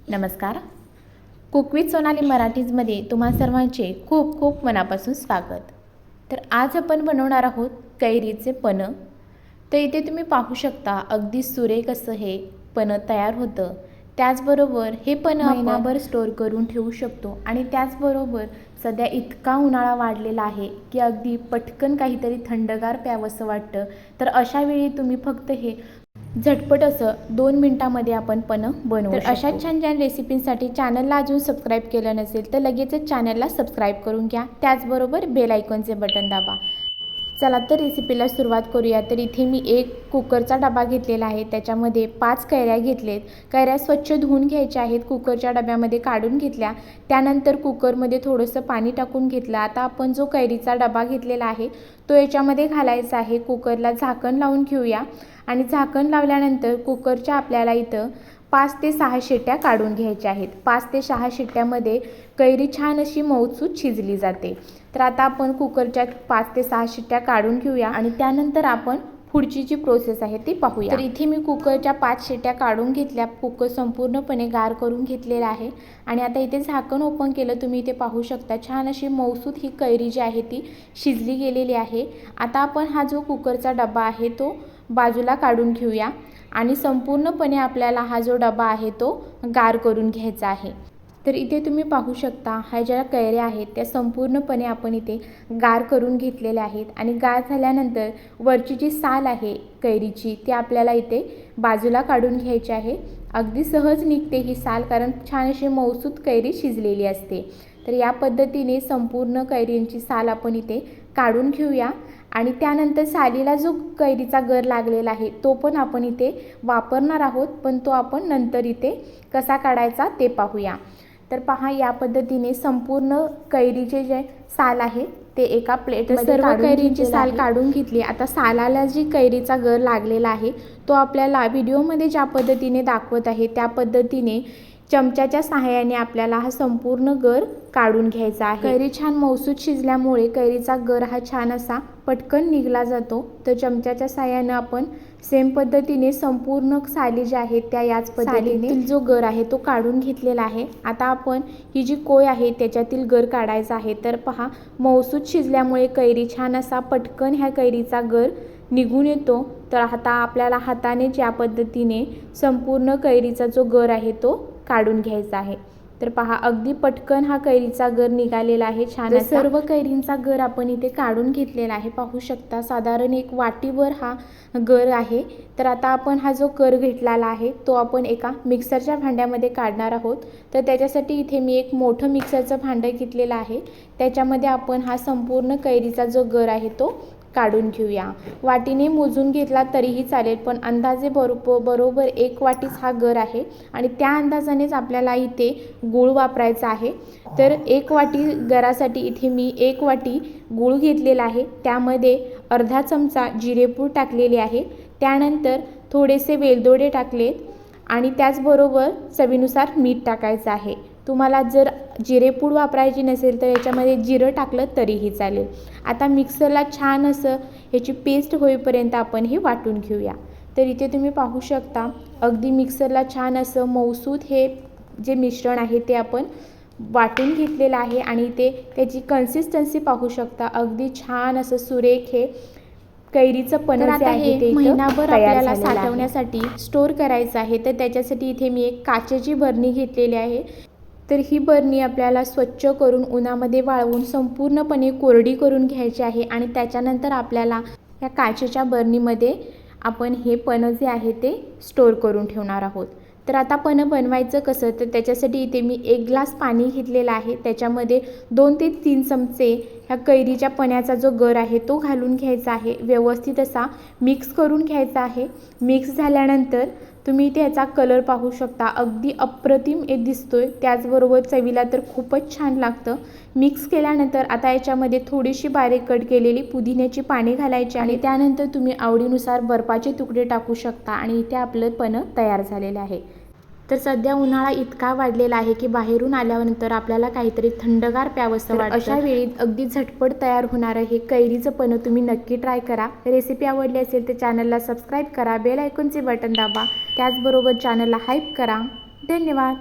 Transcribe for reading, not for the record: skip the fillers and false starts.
नमस्कार. Cook with Sonali मराठीजमध्ये तुम्हा सर्वांचे खूप खूप मनापासून स्वागत. तर आज आपण बनवणार आहोत कैरीचे पन्ह. तर इथे तुम्ही पाहू शकता अगदी सुरेख असं हे पन्ह तयार होतं. त्याचबरोबर हे पन्ह महिनाभर स्टोअर करून ठेवू शकतो आणि त्याचबरोबर सध्या इतका उन्हाळा वाढलेला आहे की अगदी पटकन काहीतरी थंडगार प्यावंसं वाटतं. तर अशा वेळी तुम्ही फक्त हे झटपट असं 2 मिनिटांमध्ये आपण पन्ह बनवू शकतो. तर अशा छान छान रेसिपींसाठी चॅनलला अजून सबस्क्राईब केलं नसेल तर लगेचच चॅनलला सबस्क्राईब करून घ्या. त्याचबरोबर बेल आयकॉनचे बटन दाबा. चला तर रेसिपीला सुरुवात करूया. तर इथे मी एक कुकरचा डबा घेतलेला आहे. त्याच्यामध्ये 5 कैऱ्या घेतलेत. कैऱ्या स्वच्छ धुवून घ्यायच्या आहेत. कुकरच्या डब्यामध्ये काढून घेतल्या. त्यानंतर कुकरमध्ये थोडंसं पाणी टाकून घेतलं. आता आपण जो कैरीचा डबा घेतलेला आहे तो याच्यामध्ये घालायचा आहे. कुकरला झाकण लावून घेऊया आणि झाकण लावल्यानंतर कुकरच्या आपल्याला इथं 5 ते 6 शिट्ट्या काढून घ्यायच्या आहेत. 5 ते 6 शिट्ट्यामध्ये कैरी छान अशी मऊसूत शिजली जाते. तर आता आपण कुकरच्या 5 ते 6 शिट्ट्या काढून घेऊया आणि त्यानंतर आपण पुढची जी प्रोसेस आहे ती पाहूया. तर इथे मी कुकरच्या 5 शिट्ट्या काढून घेतल्या. कुकर संपूर्णपणे गार करून घेतलेला आहे आणि आता इथे झाकण ओपन केलं. तुम्ही इथे पाहू शकता छान अशी मऊसूत ही कैरी जी आहे ती शिजली गेलेली आहे. आता आपण हा जो कुकरचा डबा आहे तो बाजूला काढून घेऊया आणि संपूर्णपणे आपल्याला हा जो डबा आहे तो गार करून घ्यायचा आहे. तर इथे तुम्ही पाहू शकता ह्या ज्या कैऱ्या आहेत त्या संपूर्णपणे आपण इथे गार करून घेतलेल्या आहेत आणि गार झाल्यानंतर वरची जी साल आहे कैरीची ती आपल्याला इथे बाजूला काढून घ्यायची आहे. अगदी सहज निघते ही साल, कारण छान अशी मऊसूत कैरी शिजलेली असते. तर या पद्धतीने संपूर्ण कैरींची साल आपण इथे काढून घेऊया आणि त्यानंतर सालीला जो कैरीचा गर लागलेला आहे तो पण आपण इथे वापरणार आहोत, पण तो आपण नंतर इथे कसा काढायचा ते पाहूया. तर पहा, या पद्धतीने संपूर्ण कैरीचे जे साल आहे ते एका प्लेटमध्ये सर्व कैरीची साल काढून घेतली. आता सालाला जी कैरीचा गर लागलेला आहे तो आपल्याला व्हिडिओमध्ये ज्या पद्धतीने दाखवत आहे त्या पद्धतीने चमच्याच्या सहाय्याने आपल्याला हा संपूर्ण गर काढून घ्यायचा आहे. कैरी छान मऊसूत शिजल्यामुळे कैरीचा गर हा छान असा पटकन निघला जातो. तर चमच्याच्या सहाय्याने आपण सेम पद्धतीने संपूर्ण साली ज्या आहेत त्या याच पद्धतीने जो गर आहे तो काढून घेतलेला आहे. आता आपण ही जी कोय आहे त्याच्यातील गर काढायचा आहे. तर पहा, मऊसूत शिजल्यामुळे कैरी छान असा पटकन ह्या कैरीचा गर निघून येतो. तर आता आपल्याला हाताने ज्या पद्धतीने संपूर्ण कैरीचा जो गर आहे तो काढून घ्यायचा आहे. तर पहा, अगदी पटकन हा कैरीचा गर निघालेला आहे. छान सर्व कैरींचा गर आपण इथे काढून घेतलेला आहे. पाहू शकता साधारण एक वाटीवर हा गर आहे. तर आता आपण हा जो गर घेतलेला आहे तो आपण एका मिक्सरच्या भांड्यामध्ये काढणार आहोत. तर त्याच्यासाठी इथे मी एक मोठं मिक्सरचं भांडं घेतलेलं आहे. त्याच्यामध्ये आपण हा संपूर्ण कैरीचा जो गर आहे तो काढून घेऊया. वाटीने मोजून घेतला तरीही चालेल, पण अंदाजे बरोबर 1 वाटीच हा गर आहे आणि त्या अंदाजानेच आपल्याला इथे गूळ वापरायचा आहे. तर 1 वाटी गरासाठी इथे मी 1 वाटी गूळ घेतलेला आहे. त्यामध्ये अर्धा चमचा जिरेपूड टाकलेले आहे. त्यानंतर थोडेसे वेलदोडे टाकलेत आणि त्याचबरोबर चवीनुसार मीठ टाकायचं आहे. तुम्हाला जर जिरेपूड वापरायची नसेल तर याच्यामध्ये जिरं टाकलं तरीही चालेल. आता मिक्सरला छान असं ह्याची पेस्ट होईपर्यंत आपण हे वाटून घेऊया. तर इथे तुम्ही पाहू शकता अगदी मिक्सरला छान असं मऊसूत हे जे मिश्रण आहे ते आपण वाटून घेतलेलं आहे आणि इथे त्याची कन्सिस्टन्सी पाहू शकता. अगदी छान असं सुरेख हे कैरीचं पन्ह जे आहे ते महिनाभर आपल्याला साठवण्यासाठी स्टोअर करायचं आहे. तर त्याच्यासाठी इथे मी एक काचेची बरणी घेतलेली आहे. तर ही बरणी आपल्याला स्वच्छ करून उन्हामध्ये वाळवून संपूर्णपणे कोरडी करून घ्यायची आहे आणि त्याच्यानंतर आपल्याला या काचेच्या बरणीमध्ये आपण हे पन्ह जे आहे ते स्टोअर करून ठेवणार आहोत. तर आता पन्ह बनवायचं कसं, तर त्याच्यासाठी इथे मी 1 ग्लास पाणी घेतलेला आहे. त्याच्यामध्ये 2 ते 3 चमचे ह्या कैरीच्या पन्ह्याचा जो गर आहे तो घालून घ्यायचा आहे. व्यवस्थित असा मिक्स करून घ्यायचा आहे. मिक्स झाल्यानंतर तुम्ही इथे याचा कलर पाहू शकता. अगदी अप्रतिम दिसतोय. त्याचबरोबर चवीला तर खूपच छान लागतं. मिक्स केल्यानंतर आता याच्यामध्ये थोडीशी बारीक कट केलेली पुदिन्याची पाने घालायची आणि त्यानंतर तुम्ही आवडीनुसार बर्फाचे तुकडे टाकू शकता आणि इथे आपलं पन्ह तयार झालेलं आहे. तर सध्या उन्हाळा इतका वाढलेला आहे की बाहेरून आल्यानंतर आपल्याला काहीतरी थंडगार प्यावंसं वाटतं. अशा वेळी अगदी झटपट तयार होणारं हे कैरीचं पन्ह तुम्ही नक्की ट्राय करा. रेसिपी आवडली असेल तर चॅनलला सबस्क्राईब करा, बेल आयकॉनचे बटन दाबा, त्याचबरोबर चॅनलला हाईप करा. धन्यवाद.